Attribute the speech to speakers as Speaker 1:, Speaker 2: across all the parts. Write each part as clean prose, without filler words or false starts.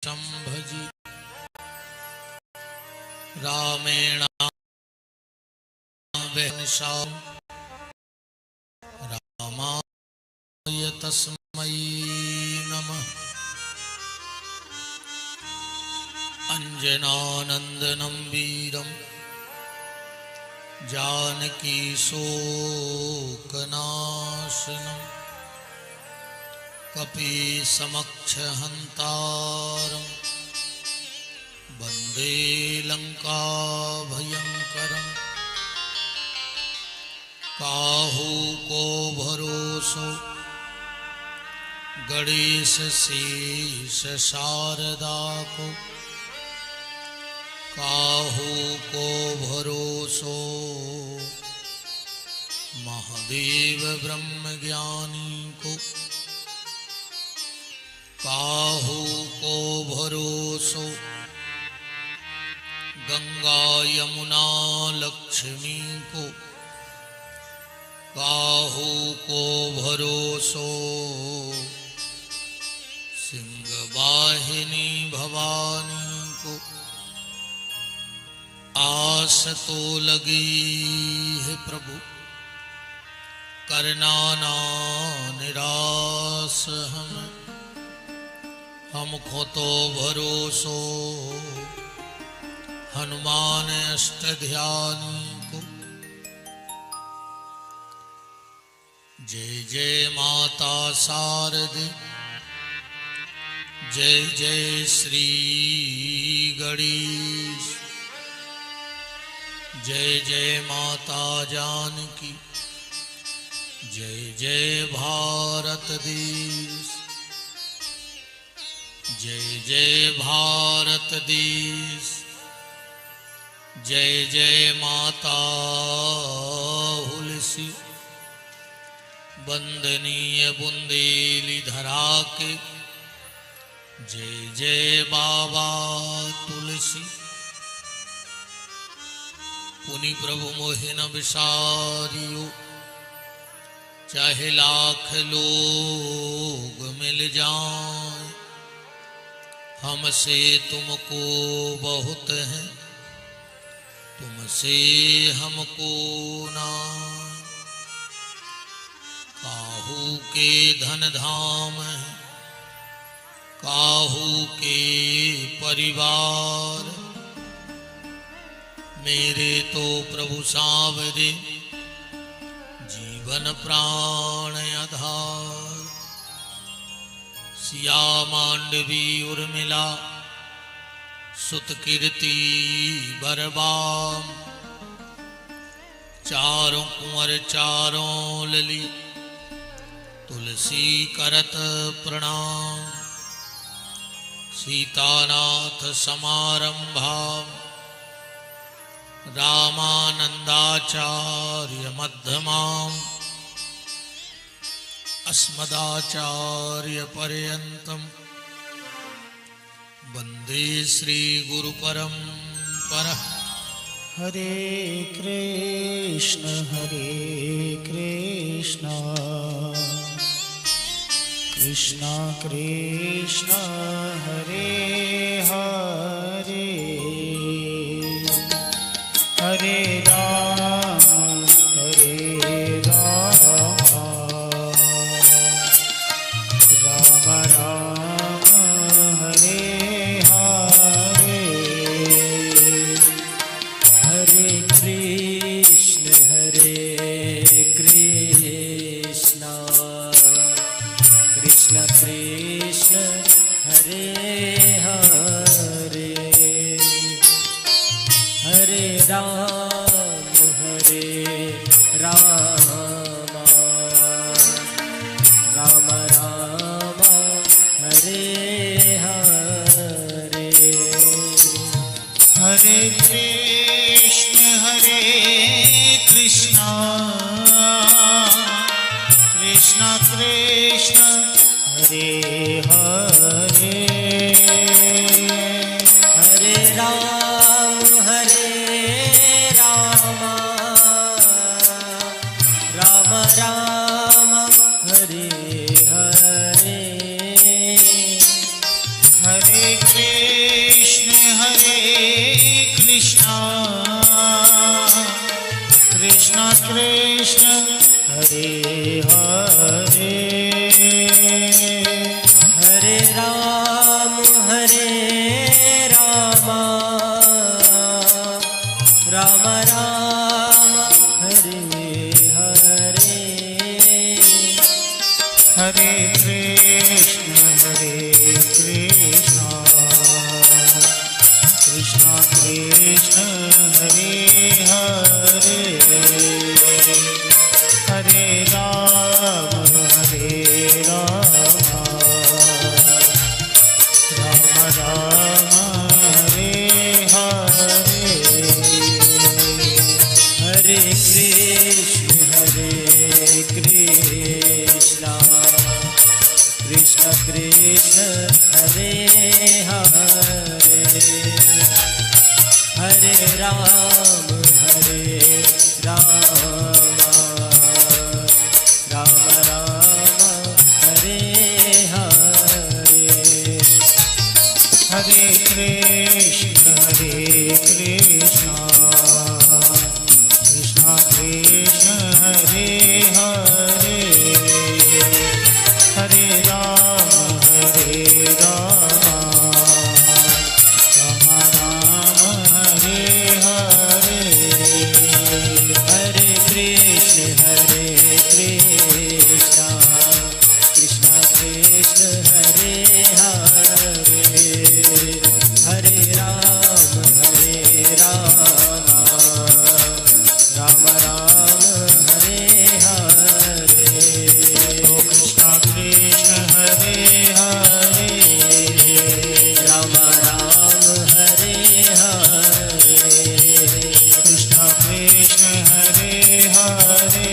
Speaker 1: संभजी रामेण रामाय तस्मै नमः। अंजनानंदनं वीरं जानकी शोकनाशनं कपीसमक्षहन्तारं वन्दे लंकाभयंकरम्। काहू को भरोसो गणेश शेष शारदा को, काहू को भरोसो महादेव ब्रह्म ज्ञानी को, काहू को भरोसो गंगा यमुना लक्ष्मी को, काहू को भरोसो सिंह वाहिनी भवानी को। आस तो लगी है प्रभु करना ना निराश हमको तो भरोसो हनुमान अष्टध्यानी को। जय जय माता शारदे, जय जय श्री गणेश, जय जय माता जानकी, जय जय भारत देश, जय जय भारत देश, जय जय माता हुलसी। वंदनीय बुंदेली धरा के, जय जय बाबा तुलसी। पुनि प्रभु मोहिन विसारियो, चाहे लाख लोग मिल जाएं, हमसे तुमको बहुत है, तुमसे हमको ना। काहू के धन धाम है, काहू के परिवार, मेरे तो प्रभु सांवरे जीवन प्राण आधार। सिया मांडवी उर्मिला सुत कीर्ति बरबाम, चारों कुंवर चारों लली तुलसी करत प्रणाम। सीतानाथ समारंभा रामानंदाचार्य मध्यमाम, अस्मदाचार्य पर्यंतम वंदे श्री गुरु परंपरा।
Speaker 2: हरे कृष्ण कृष्ण कृष्ण हरे हरे, हरे राम राम राम हरे हरे, हरे कृष्ण कृष्ण कृष्ण हरे हरे, हरे राम राम राम हरे हरे, हरे कृष्ण कृष्ण कृष्ण हरे हरे, हरे राम राम राम हरे हरे, हरे कृष्ण कृष्ण कृष्ण हरे हरे हरे राम राम राम हरे हरे हरे कृष्ण कृष्ण कृष्ण हरे हरे हरे राम राम राम हरे हरे हरे कृष्ण कृष्ण कृष्ण हरे हरे हरे राम राम राम हरे हरे हरे कृष्ण कृष्ण कृष्ण हरे हरे हरे राम राम राम हरे हरे हरे कृष्ण कृष्ण कृष्ण हरे हरे हरे राम राम राम हरे हरे कृष्ण कृष्ण हरे हरे राम हरे हरे कृष्ण कृष्ण हरे हरे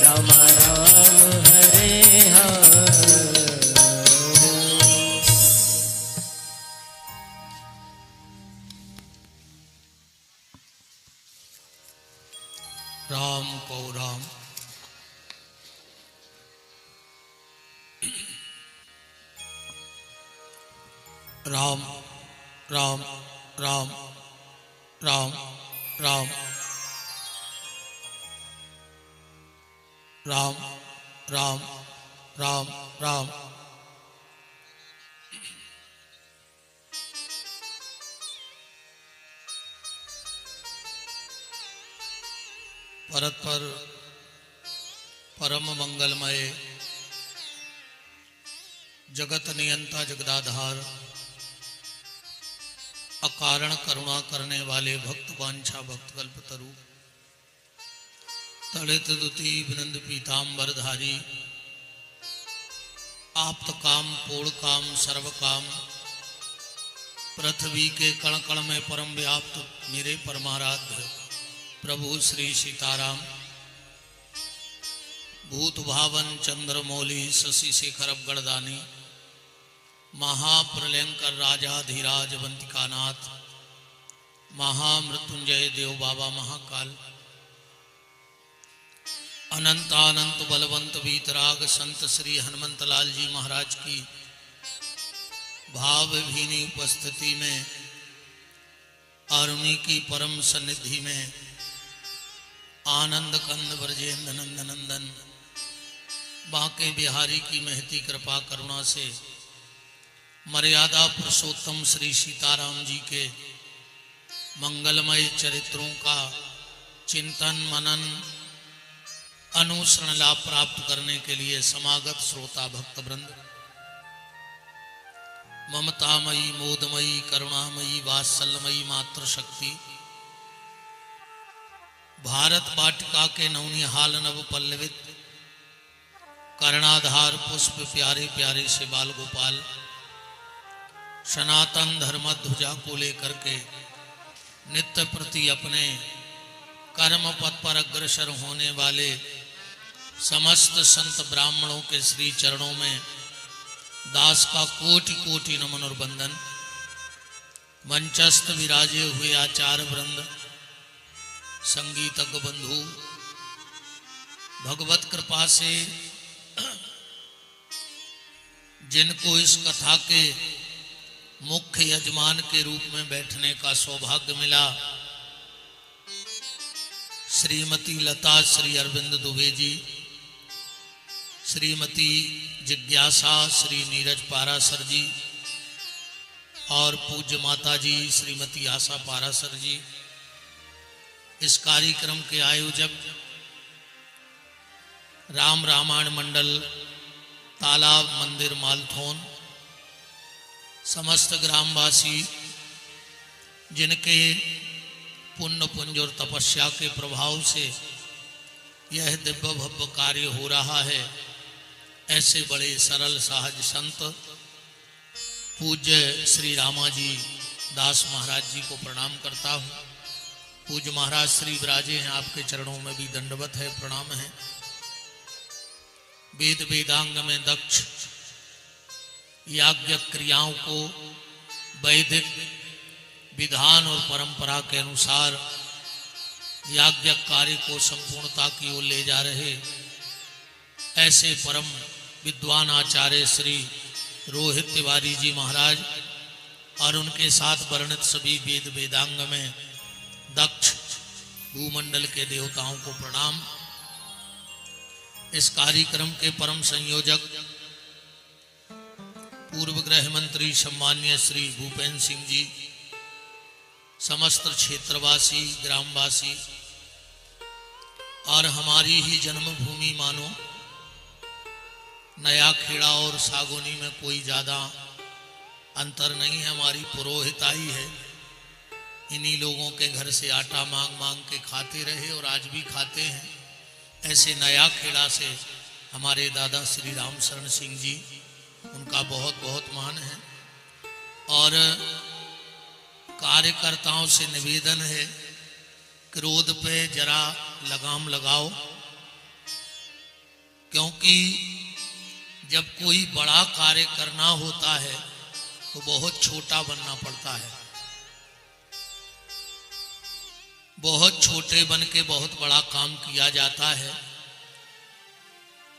Speaker 2: राम हरे हरे
Speaker 1: राम को राम राम राम राम राम राम राम राम राम राम परस्पर परम मंगलमय जगत नियंता जगदाधार अकारण करुणा करने वाले भक्त वांछा भक्त कल्पतरु तड़ित दुति विनंद पीताम्बरधारी आप्त काम पूर्ण काम सर्व काम पृथ्वी के कण कण में परम व्याप्त मेरे परमाराध्य प्रभु श्री सीताराम भूत भावन चंद्रमौली शशि शेखर गणदानी महाप्रलयंकर राजाधिराज वंतिकानाथ महामृत्युंजय देव बाबा महाकाल अनंतानंत बलवंत वीतराग संत श्री हनुमंत लाल जी महाराज की भावभीनी उपस्थिति में और उन्हीं की परम सन्निधि में आनंद कंद ब्रजेंद्र नंदन नंदन बांके बिहारी की महती कृपा करुणा से मर्यादा पुरुषोत्तम श्री सीताराम जी के मंगलमय चरित्रों का चिंतन मनन अनुसरण लाभ प्राप्त करने के लिए समागत श्रोता भक्त वृंद ममतामयी मोदमयी करुणामयी वात्सल्यमयी मातृशक्ति भारत वाटिका के नवनिहाल नव पल्लवित कर्णाधार पुष्प प्यारे प्यारे से बाल गोपाल सनातन धर्म ध्वजा को लेकर के नित्य प्रति अपने कर्म पथ पर अग्रसर होने वाले समस्त संत ब्राह्मणों के श्री चरणों में दास का कोटि कोटि नमन और बंदन। मंचस्थ विराजे हुए आचार्य वृंद, संगीतज्ञ बंधु, भगवत कृपा से जिनको इस कथा के मुख्य यजमान के रूप में बैठने का सौभाग्य मिला। श्रीमती लता श्री अरविंद दुबे जी, श्रीमती जिज्ञासा श्री नीरज पारासर जी और पूज्य माता जी श्रीमती आशा पारासर जी। इस कार्यक्रम के आयोजक राम रामायण मंडल तालाब मंदिर मालथोन, समस्त ग्रामवासी जिनके पुण्य पुंज और तपस्या के प्रभाव से यह दिव्य भव्य कार्य हो रहा है, ऐसे बड़े सरल सहज संत पूज्य श्री रामाजी दास महाराज जी को प्रणाम करता हूँ। पूज्य महाराज श्री विराजे हैं, आपके चरणों में भी दंडवत है, प्रणाम है। वेद वेदांग में दक्ष याज्ञ क्रियाओं को वैदिक विधान और परंपरा के अनुसार याज्ञ कार्य को संपूर्णता की ओर ले जा रहे ऐसे परम विद्वान आचार्य श्री रोहित तिवारी जी महाराज और उनके साथ वर्णित सभी वेद वेदांग में दक्ष भूमंडल के देवताओं को प्रणाम। इस कार्यक्रम के परम संयोजक पूर्व गृह मंत्री सम्माननीय श्री भूपेंद्र सिंह जी, समस्त क्षेत्रवासी ग्रामवासी और हमारी ही जन्मभूमि मानो नया खेड़ा और सागोनी में कोई ज्यादा अंतर नहीं है, हमारी पुरोहिताई है। इन्हीं लोगों के घर से आटा मांग मांग के खाते रहे और आज भी खाते हैं। ऐसे नया खेड़ा से हमारे दादा श्री राम शरण सिंह जी, उनका बहुत बहुत मान है। और कार्यकर्ताओं से निवेदन है, क्रोध पे जरा लगाम लगाओ, क्योंकि जब कोई बड़ा कार्य करना होता है तो बहुत छोटा बनना पड़ता है। बहुत छोटे बन के बहुत बड़ा काम किया जाता है।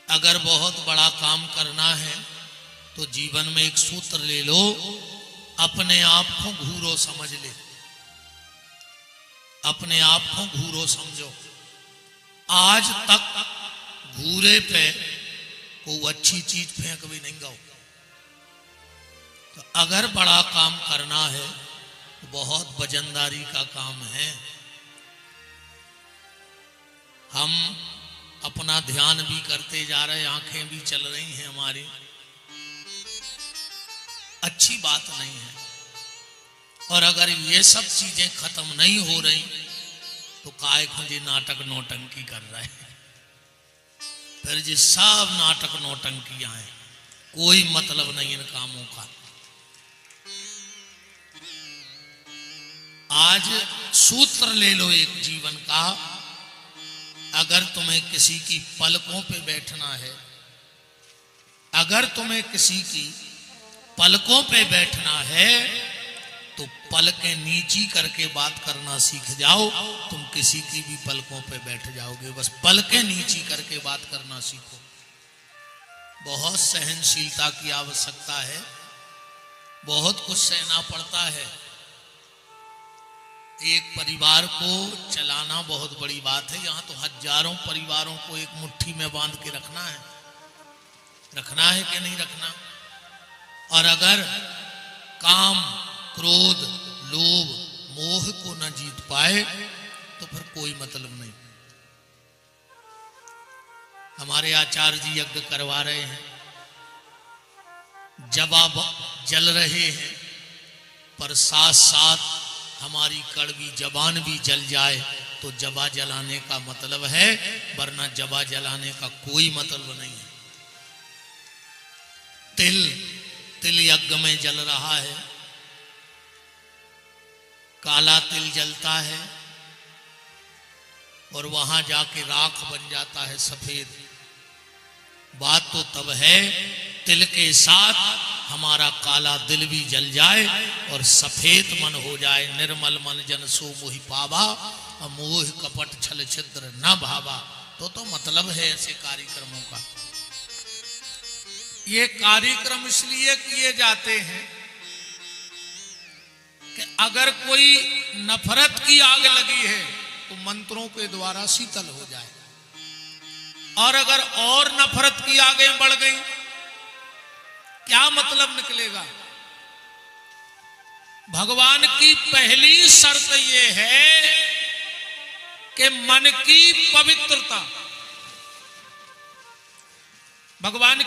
Speaker 1: अगर बहुत बड़ा काम करना है तो जीवन में एक सूत्र ले लो, अपने आप को घूरो समझ ले, अपने आप को घूरो समझो। आज तक घूरे पे कोई अच्छी चीज फेंक भी नहीं गो। तो अगर बड़ा काम करना है तो बहुत वजनदारी का काम है। हम अपना ध्यान भी करते जा रहे, आंखें भी चल रही हैं हमारी, अच्छी बात नहीं है। और अगर ये सब चीजें खत्म नहीं हो रही तो काय खुंजी नाटक नौटंकी कर रहे हैं। फिर जी सब नाटक नौटंकियां हैं, कोई मतलब नहीं इन कामों का। आज सूत्र ले लो एक जीवन का, अगर तुम्हें किसी की पलकों पे बैठना है, अगर तुम्हें किसी की पलकों पे बैठना है तो पलकें नीची करके बात करना सीख जाओ, तुम किसी की भी पलकों पे बैठ जाओगे। बस पलकें नीची करके बात करना सीखो। बहुत सहनशीलता की आवश्यकता है, बहुत कुछ सहना पड़ता है। एक परिवार को चलाना बहुत बड़ी बात है। यहाँ तो हजारों परिवारों को एक मुट्ठी में बांध के रखना है, रखना है कि नहीं रखना। और अगर काम क्रोध लोभ मोह को न जीत पाए तो फिर कोई मतलब नहीं। हमारे आचार्य जी यज्ञ करवा रहे हैं, जवा जल रहे हैं, पर साथ साथ हमारी कड़वी जबान भी जल जाए तो जबा जलाने का मतलब है, वरना जबा जलाने का कोई मतलब नहीं है। तिल यज्ञ में जल रहा है, काला तिल जलता है और वहां जाके राख बन जाता है सफेद। बात तो तब है तिल के साथ हमारा काला दिल भी जल जाए और सफेद मन हो जाए। निर्मल मन जन सो मोहि पावा, मोह कपट छल छिद्र न भावा। तो मतलब है ऐसे कार्यक्रमों का। ये कार्यक्रम इसलिए किए जाते हैं अगर कोई नफरत की आग लगी है तो मंत्रों के द्वारा शीतल हो जाए, और अगर और नफरत की आगें बढ़ गई, क्या मतलब निकलेगा? भगवान की पहली शर्त यह है कि मन की पवित्रता, भगवान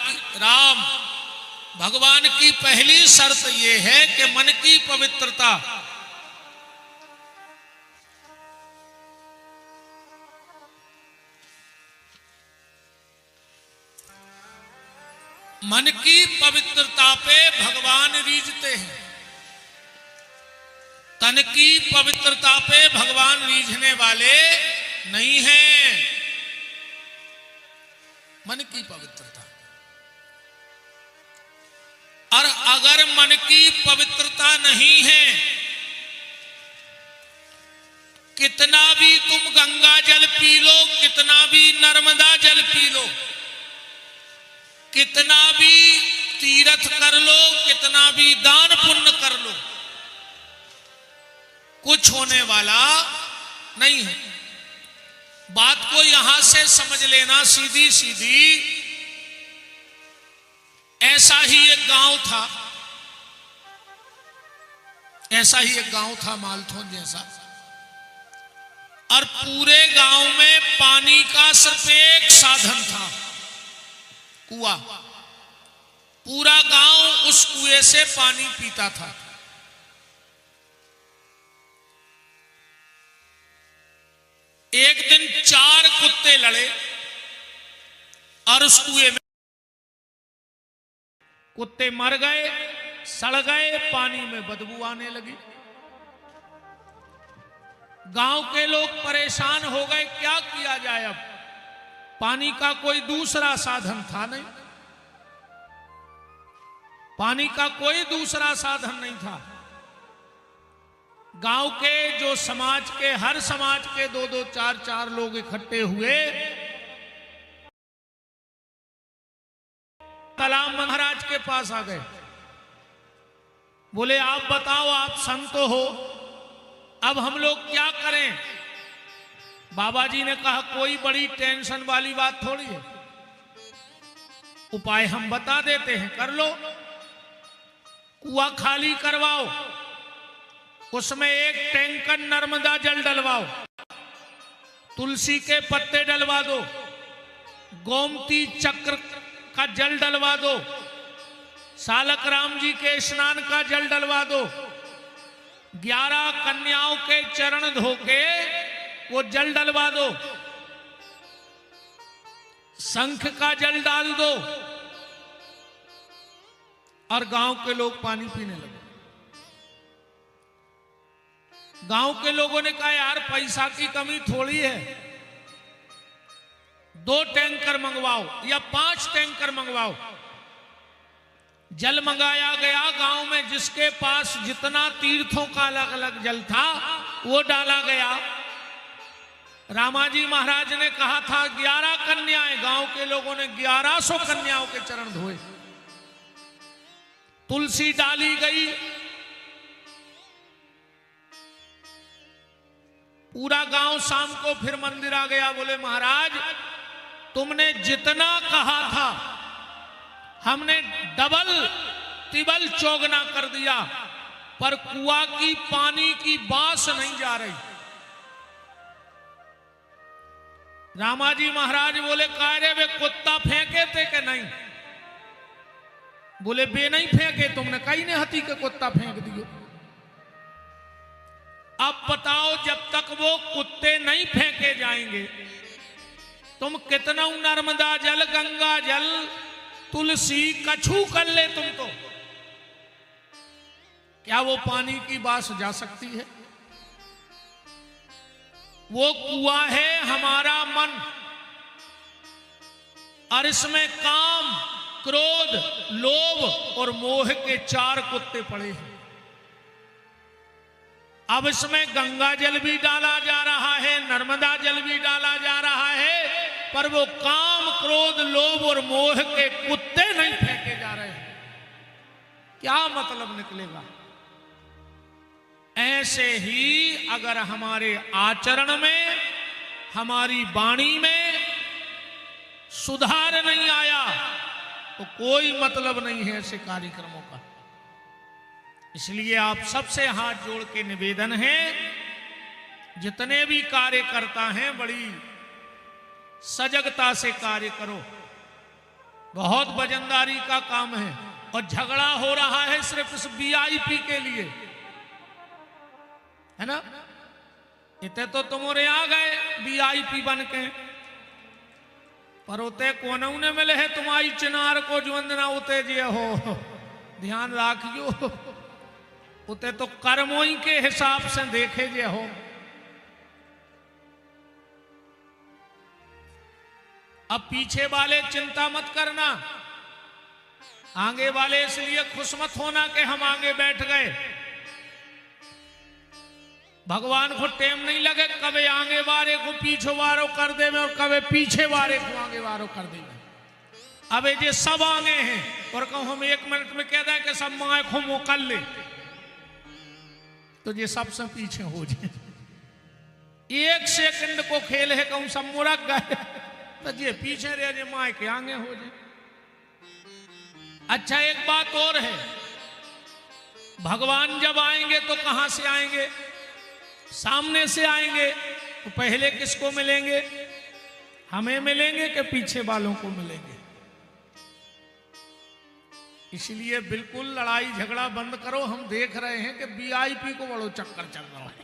Speaker 1: की पहली शर्त यह है कि मन की पवित्रता। मन की पवित्रता पे भगवान रीझते हैं, तन की पवित्रता पे भगवान रीझने वाले नहीं हैं। मन की पवित्रता, और अगर मन की पवित्रता नहीं है, कितना भी तुम गंगा जल पी लो, कितना भी नर्मदा जल पी लो, कितना भी तीर्थ कर लो, कितना भी दान पुण्य कर लो, कुछ होने वाला नहीं है। बात को यहां से समझ लेना सीधी सीधी। ऐसा ही एक गांव था मालथोन जैसा, और पूरे गांव में पानी का सिर्फ एक साधन था, कुआं। पूरा गांव उस कुएं से पानी पीता था। एक दिन 4 कुत्ते लड़े और उस कुएं में कुत्ते मर गए, सड़ गए, पानी में बदबू आने लगी। गांव के लोग परेशान हो गए, क्या किया जाए? अब पानी का कोई दूसरा साधन था नहीं, पानी का कोई दूसरा साधन नहीं था। गांव के जो समाज के, हर समाज के 2-2, 4-4 लोग इकट्ठे हुए, कलाम महाराज के पास आ गए। बोले आप बताओ, आप संत हो, अब हम लोग क्या करें? बाबा जी ने कहा कोई बड़ी टेंशन वाली बात थोड़ी है, उपाय हम बता देते हैं, कर लो। कुआं खाली करवाओ, उसमें 1 टैंकर नर्मदा जल डलवाओ, तुलसी के पत्ते डलवा दो, गोमती चक्र का जल डलवा दो, सालक राम जी के स्नान का जल डलवा दो, 11 कन्याओं के चरण धोके वो जल डलवा दो, शंख का जल डाल दो, और गांव के लोग पानी पीने लगे। गांव के लोगों ने कहा यार पैसा की कमी थोड़ी है, 2 टैंकर मंगवाओ या 5 टैंकर मंगवाओ। जल मंगाया गया। गांव में जिसके पास जितना तीर्थों का अलग अलग जल था वो डाला गया। रामाजी महाराज ने कहा था 11 कन्याएं, गांव के लोगों ने 1100 कन्याओं के चरण धोए। तुलसी डाली गई, पूरा गांव शाम को फिर मंदिर आ गया। बोले महाराज तुमने जितना कहा था हमने डबल तिबल चौगना कर दिया, पर कुआं की पानी की बास नहीं जा रही। रामाजी महाराज बोले कारे वे कुत्ता फेंके थे कि नहीं? बोले बे नहीं फेंके, तुमने कहीं ने हती के कुत्ता फेंक दिए। अब बताओ जब तक वो कुत्ते नहीं फेंके जाएंगे तुम कितना नर्मदा जल, गंगा जल, तुलसी कछू कर ले तुम तो क्या वो पानी की बास जा सकती है? वो कुआं है हमारा मन, और इसमें काम, क्रोध, लोभ और मोह के 4 कुत्ते पड़े हैं। अब इसमें गंगा जल भी डाला जा रहा है, नर्मदा जल भी डाला जा रहा है, पर वो काम, क्रोध, लोभ और मोह के कुत्ते नहीं फेंके जा रहे हैं। क्या मतलब निकलेगा? ऐसे ही अगर हमारे आचरण में, हमारी वाणी में सुधार नहीं आया तो कोई मतलब नहीं है ऐसे कार्यक्रमों का। इसलिए आप सबसे हाथ जोड़ के निवेदन है, जितने भी कार्यकर्ता हैं बड़ी सजगता से कार्य करो। बहुत वजनदारी का काम है और झगड़ा हो रहा है सिर्फ इस वीआईपी के लिए, है ना। इतने तो तुम्हारे आ गए वीआईपी बन के, पर उते कोने ने मिले है तुम्हारी चिनार को जो वंदना उते जे हो, ध्यान राखियो। उते तो कर्मों के हिसाब से देखे जे हो। अब पीछे वाले चिंता मत करना, आगे वाले इसलिए खुश मत होना कि हम आगे बैठ गए। भगवान को टेम नहीं लगे कभी आगे वारे को पीछे वारो कर दे में और कभी पीछे वारे को आगे वारो कर दे में। अब ये सब आगे हैं और कहूं हम 1 मिनट में कह दें कि सब माए को मोकल ले तो ये सबसे पीछे हो जाए। 1 सेकंड को खेल है कहूं सब मुरक गए तो ये पीछे रह जाए, माए के आगे हो जाए। अच्छा एक बात और है, भगवान जब आएंगे तो कहां से आएंगे? सामने से आएंगे तो पहले किसको मिलेंगे? हमें मिलेंगे कि पीछे वालों को मिलेंगे? इसलिए बिल्कुल लड़ाई झगड़ा बंद करो। हम देख रहे हैं कि वीआईपी को बड़ो चक्कर चल रहा है।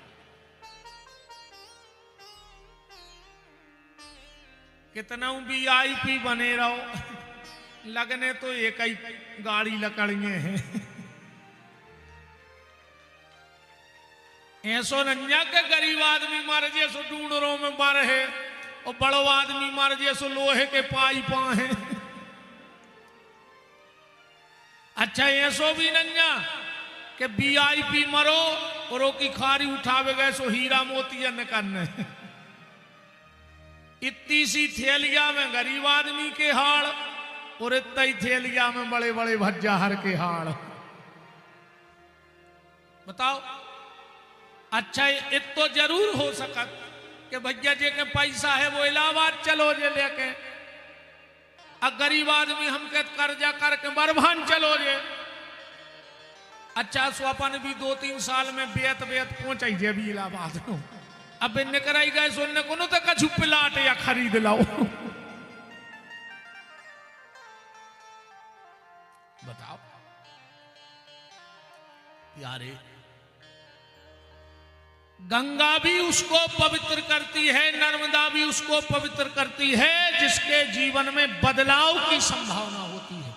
Speaker 1: कितना वीआईपी बने रहो, लगने तो एक ही गाड़ी लकड़िए हैं। ऐसो नन्या के गरीब आदमी मार जैसो ढूंढरों में मर है और बड़ो आदमी मार जैसो लोहे के पाई पा है। अच्छा ऐसो भी नन्या के वीआईपी मरो और की खारी उठावे गए सो हीरा मोती न करने। इतनी सी थैलिया में गरीब आदमी के हाड़ और इतना ही थैलिया में बड़े बड़े भज्जाहर के हाड़। बताओ। अच्छा इत तो जरूर हो सकत कि भैया जी के पैसा है वो इलाहाबाद चलो जे लेके, अब गरीब आदमी हमके कर्जा करके बरभान चलो जे। अच्छा सो अपन भी 2-3 साल में बेत पहुंच जे भी इलाहाबाद। अब निकराई गए सुनने को तो कछु प्लाट या खरीद लाओ। बताओ प्यारे, गंगा भी उसको पवित्र करती है, नर्मदा भी उसको पवित्र करती है जिसके जीवन में बदलाव की संभावना होती है।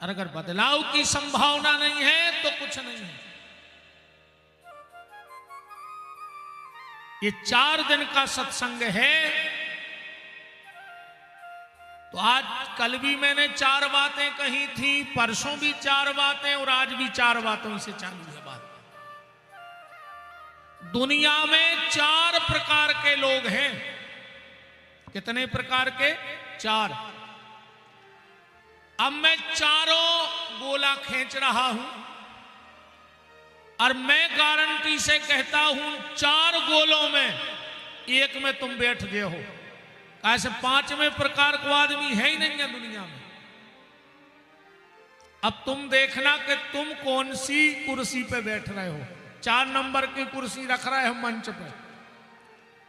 Speaker 1: और अगर बदलाव की संभावना नहीं है तो कुछ नहीं है। ये 4 दिन का सत्संग है, तो आज कल भी मैंने 4 बातें कही थी, परसों भी 4 बातें और आज भी 4 बातों से चालू है बात। दुनिया में 4 प्रकार के लोग हैं। कितने प्रकार के? 4। अब मैं चारों गोला खींच रहा हूं और मैं गारंटी से कहता हूं 4 गोलों में एक में तुम बैठ गए हो। ऐसे 5वें प्रकार को आदमी है ही नहीं है दुनिया में। अब तुम देखना कि तुम कौन सी कुर्सी पे बैठ रहे हो। 4 नंबर की कुर्सी रख रहे हो मंच पे,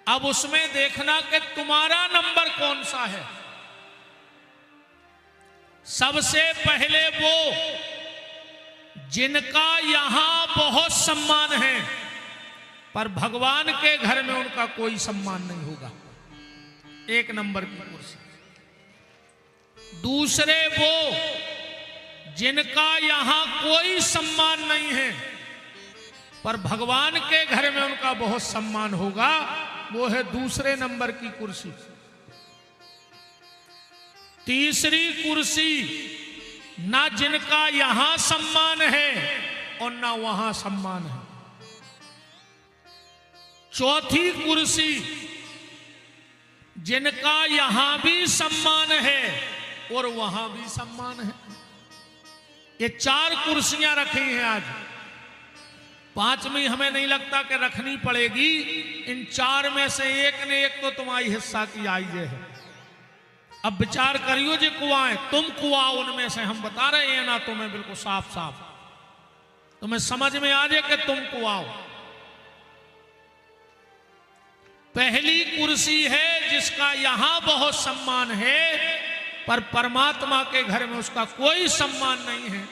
Speaker 1: अब उसमें देखना कि तुम्हारा नंबर कौन सा है। सबसे पहले वो जिनका यहां बहुत सम्मान है पर भगवान के घर में उनका कोई सम्मान नहीं होगा, 1 नंबर की कुर्सी। दूसरे वो जिनका यहां कोई सम्मान नहीं है पर भगवान के घर में उनका बहुत सम्मान होगा, वो है दूसरे नंबर की कुर्सी। तीसरी कुर्सी ना जिनका यहां सम्मान है और ना वहां सम्मान है। चौथी कुर्सी जिनका यहां भी सम्मान है और वहां भी सम्मान है। ये 4 कुर्सियां रखी हैं आज। 5वीं हमें नहीं लगता कि रखनी पड़ेगी। इन 4 में से एक ने एक तो तुम्हारी हिस्सा की आई है। अब विचार करियो जी कुआं तुम कुआं उनमें से, हम बता रहे हैं ना तुम्हें बिल्कुल साफ साफ, तुम्हें समझ में आ जाए कि तुम कुआं। पहली कुर्सी है जिसका यहां बहुत सम्मान है, पर परमात्मा के घर में उसका कोई सम्मान नहीं है।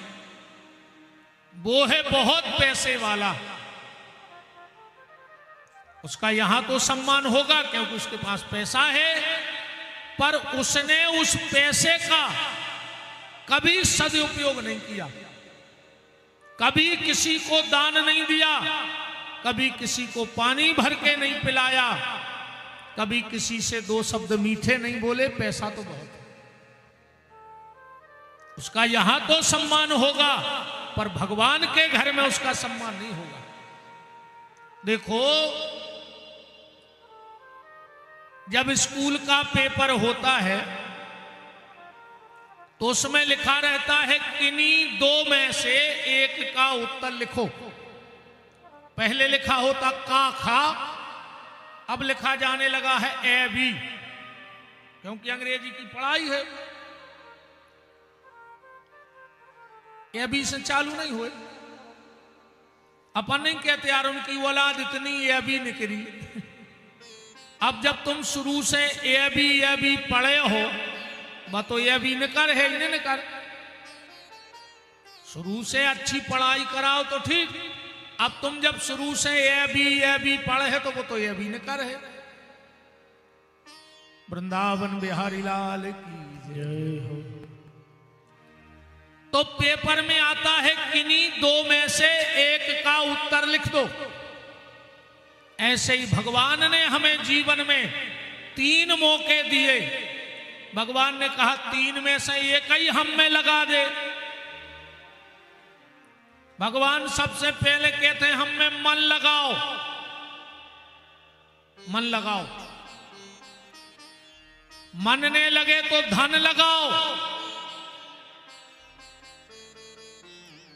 Speaker 1: वो है बहुत पैसे वाला, उसका यहां तो सम्मान होगा क्योंकि उसके पास पैसा है, पर उसने उस पैसे का कभी सदुपयोग नहीं किया, कभी किसी को दान नहीं दिया, कभी किसी को पानी भर के नहीं पिलाया, कभी किसी से 2 शब्द मीठे नहीं बोले। पैसा तो बहुत है, उसका यहां तो सम्मान होगा, पर भगवान के घर में उसका सम्मान नहीं होगा। देखो, जब स्कूल का पेपर होता है तो उसमें लिखा रहता है किन्हीं 2 में से एक का उत्तर लिखो। पहले लिखा होता का खा, अब लिखा जाने लगा है ए बी, क्योंकि अंग्रेजी की पढ़ाई है। ए बी से चालू नहीं हुए। अपन नहीं कहते यार उनकी औलाद इतनी ए बी निकली। अब जब तुम शुरू से ए बी पढ़े हो, बस तो ए बी निकर है, इन्हें निकर। शुरू से अच्छी पढ़ाई कराओ तो ठीक। अब तुम जब शुरू से ए बी पढ़े है तो वो तो ए बी निकर है। वृंदावन बिहारी लाल की जय हो। तो पेपर में आता है किन्हीं 2 में से एक का उत्तर लिख दो। ऐसे ही भगवान ने हमें जीवन में 3 मौके दिए। भगवान ने कहा 3 में से एक ही हम में लगा दे। भगवान सबसे पहले कहते हैं हम में मन लगाओ, मन लगाओ। मन ने लगे तो धन लगाओ,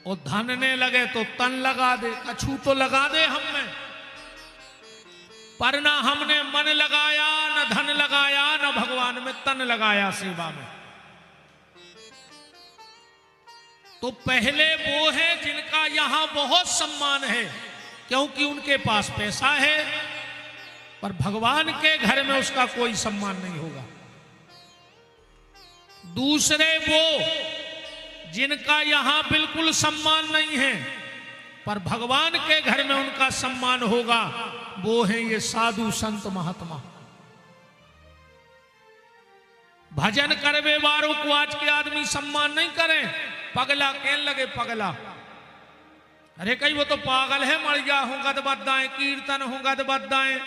Speaker 1: और धन ने लगे तो तन लगा दे। कछू तो लगा दे हम में, पर ना हमने मन लगाया, न धन लगाया, न भगवान में तन लगाया सेवा में। तो पहले वो है जिनका यहां बहुत सम्मान है क्योंकि उनके पास पैसा है, पर भगवान के घर में उसका कोई सम्मान नहीं होगा। दूसरे वो जिनका यहां बिल्कुल सम्मान नहीं है, पर भगवान के घर में उनका सम्मान होगा। वो है ये साधु संत महात्मा। भजन करवे वालों को आज के आदमी सम्मान नहीं करें। पगला कहने लगे पगला। अरे कहीं वो तो पागल है, मर गया होगा तो बदाएं, कीर्तन होगा तो बदाएं,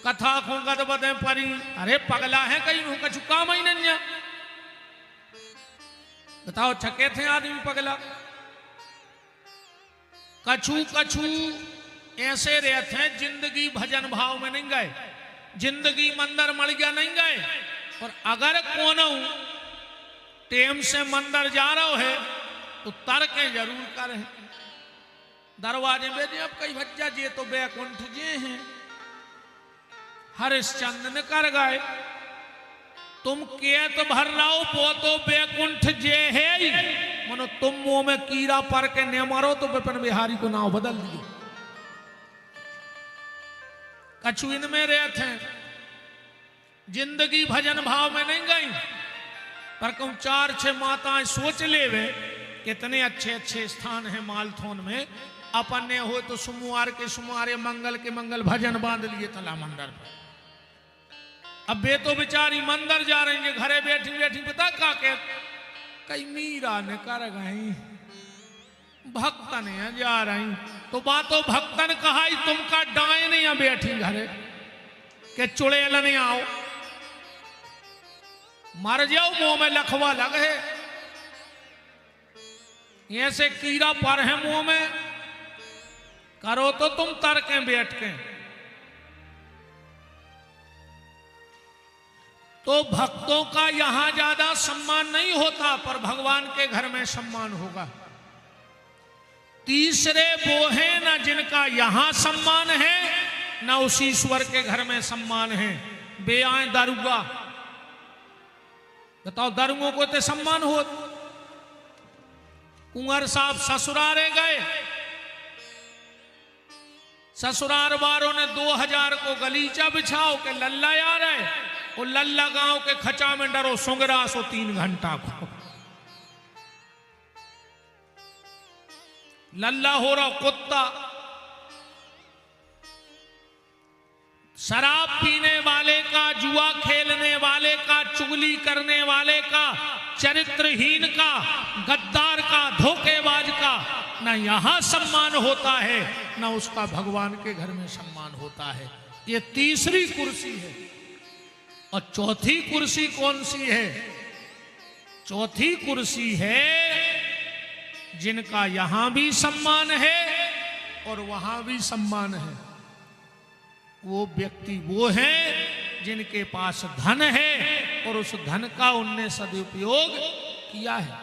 Speaker 1: कथा होगा तो बदाएं परी। अरे पगला है कहीं हो कछु काम ही नहीं। बताओ छके थे आदमी पगला। कछु कछु ऐसे रहते हैं जिंदगी भजन भाव में नहीं गए, जिंदगी मंदिर मर गया नहीं गए। और अगर कौन टेम से मंदिर जा रहा है तो तर्कें जरूर करें। दरवाजे में अब कई बच्चा जे तो बैकुंठ जे हैं, हरिश्चंद्र ने कर गए। तुम केत भर लाओ पो तो बैकुंठ जे है ही। मनो तुम मुंह में कीड़ा पर के न मारो तो विपिन बिहारी को नाम बदल दिए। कछु इनमें रहते हैं, जिंदगी भजन भाव में नहीं गई, पर कहूं 4-6 माताएं सोच ले वे कितने अच्छे अच्छे स्थान हैं मालथोन में। अपन ने हो तो सोमवार के सोमवार, मंगल के मंगल भजन बांध लिए तला मंदिर पर। अब वे तो बेचारी मंदिर जा रही है, घरे बैठी बैठी पता का के कई मीरा ने कर गई, भक्तन है जा रही। तो बातों भक्तन कहा तुमका डाय नहीं बैठी घरे के चुड़ैल नहीं आओ, मर जाओ मुंह में लखवा लग है। ऐसे कीड़ा पर है मुंह में, करो तो तुम तर्कें बैठ के। तो भक्तों का यहां ज्यादा सम्मान नहीं होता, पर भगवान के घर में सम्मान होगा। तीसरे वो हैं ना जिनका यहां सम्मान है ना उस ईश्वर के घर में सम्मान है। वे आए दारुगा, बताओ दारुओं को तो सम्मान हो। कुंवर साहब ससुरारे गए, ससुरार वालों ने 2000 को गलीचा बिछाओ के लल्ला यार है, वो लल्ला गांव के खचा में डरो सुंगरा सो 3 घंटा को लल्ला हो रहा कुत्ता। शराब पीने वाले का, जुआ खेलने वाले का, चुगली करने वाले का, चरित्रहीन का, गद्दार का, धोखेबाज का ना यहां सम्मान होता है ना उसका भगवान के घर में सम्मान होता है। ये तीसरी कुर्सी है। और चौथी कुर्सी कौन सी है? चौथी कुर्सी है जिनका यहां भी सम्मान है और वहां भी सम्मान है। वो व्यक्ति वो हैं जिनके पास धन है और उस धन का उनने सदुपयोग किया है,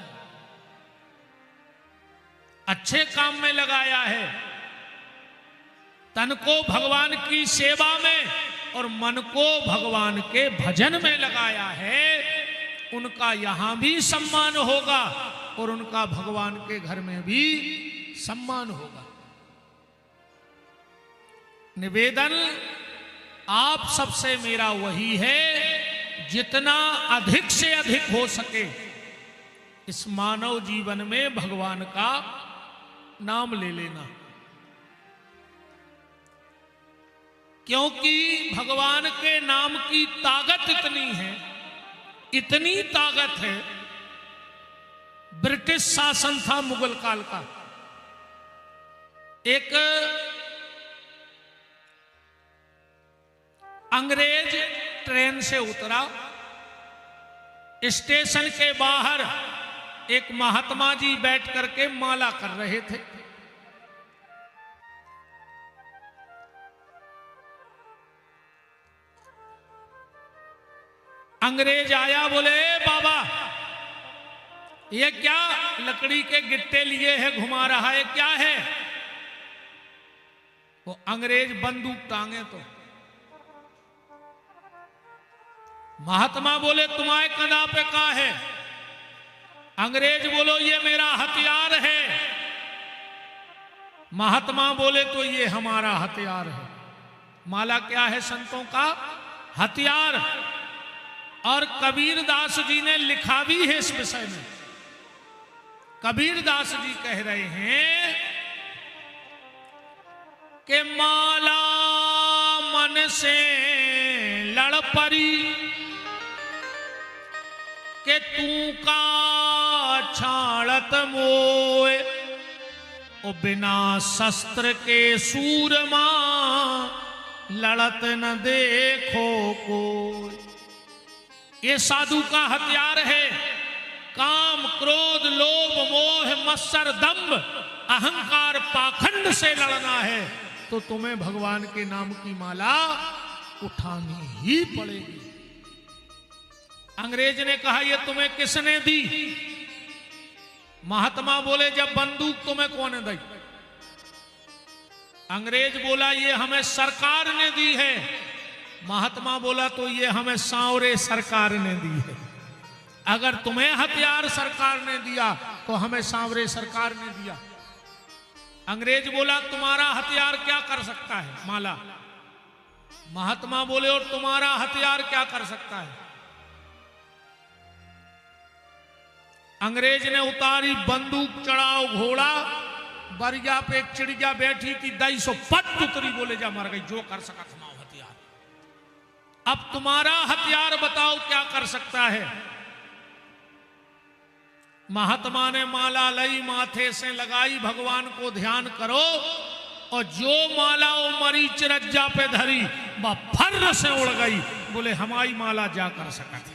Speaker 1: अच्छे काम में लगाया है, तन को भगवान की सेवा में और मन को भगवान के भजन में लगाया है। उनका यहां भी सम्मान होगा और उनका भगवान के घर में भी सम्मान होगा। निवेदन आप सबसे मेरा वही है, जितना अधिक से अधिक हो सके इस मानव जीवन में भगवान का नाम ले लेना, क्योंकि भगवान के नाम की ताकत इतनी है, इतनी ताकत है। ब्रिटिश शासन था मुगल काल का, एक अंग्रेज ट्रेन से उतरा, स्टेशन के बाहर एक महात्मा जी बैठ करके माला कर रहे थे। अंग्रेज आया, बोले बाबा ये क्या लकड़ी के गिट्टे लिए है घुमा रहा है, क्या है? वो अंग्रेज बंदूक टांगे तो महात्मा बोले तुम्हारे कंधा पे का है? अंग्रेज बोलो ये मेरा हथियार है। महात्मा बोले तो ये हमारा हथियार है। माला क्या है? संतों का हथियार। और कबीर दास जी ने लिखा भी है इस विषय में। कबीर दास जी कह रहे हैं कि माला मन से लड़ परी के तू का छाड़त मोए, ओ बिना शस्त्र के सूरमा लड़त न देखो कोई। ये साधु का हथियार है। काम, क्रोध, लोभ, मोह, मत्सर, दंभ, अहंकार, पाखंड से लड़ना है तो तुम्हें भगवान के नाम की माला उठानी ही पड़ेगी। अंग्रेज ने कहा ये तुम्हें किसने दी? महात्मा बोले जब बंदूक तुम्हें कौन दी? अंग्रेज बोला ये हमें सरकार ने दी है। महात्मा बोला तो ये हमें सांवरे सरकार ने दी है। अगर तुम्हें हथियार सरकार ने दिया तो हमें सांवरे सरकार ने दिया। अंग्रेज बोला तुम्हारा हथियार क्या कर सकता है? माला। महात्मा बोले और तुम्हारा हथियार क्या कर सकता है? अंग्रेज ने उतारी बंदूक, चढ़ाओ घोड़ा, बरिया पे एक चिड़िया बैठी थी, 250 पट उतरी, बोले जा मर गई, जो कर सका थमाओ हथियार। अब तुम्हारा हथियार बताओ क्या कर सकता है? महात्मा ने माला लई, माथे से लगाई, भगवान को ध्यान करो, और जो माला वो मरीच रज्जा पे धरी वह फर्र से उड़ गई। बोले हमारी माला जा कर सका थी।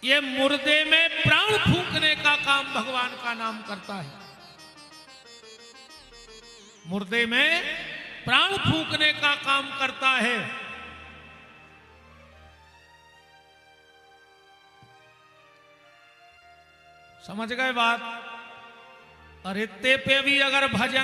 Speaker 1: ये मुर्दे में प्राण फूंकने का काम भगवान का नाम करता है। मुर्दे में प्राण फूंकने का काम करता है। समझ गए बात? अरे ते पे भी अगर भजन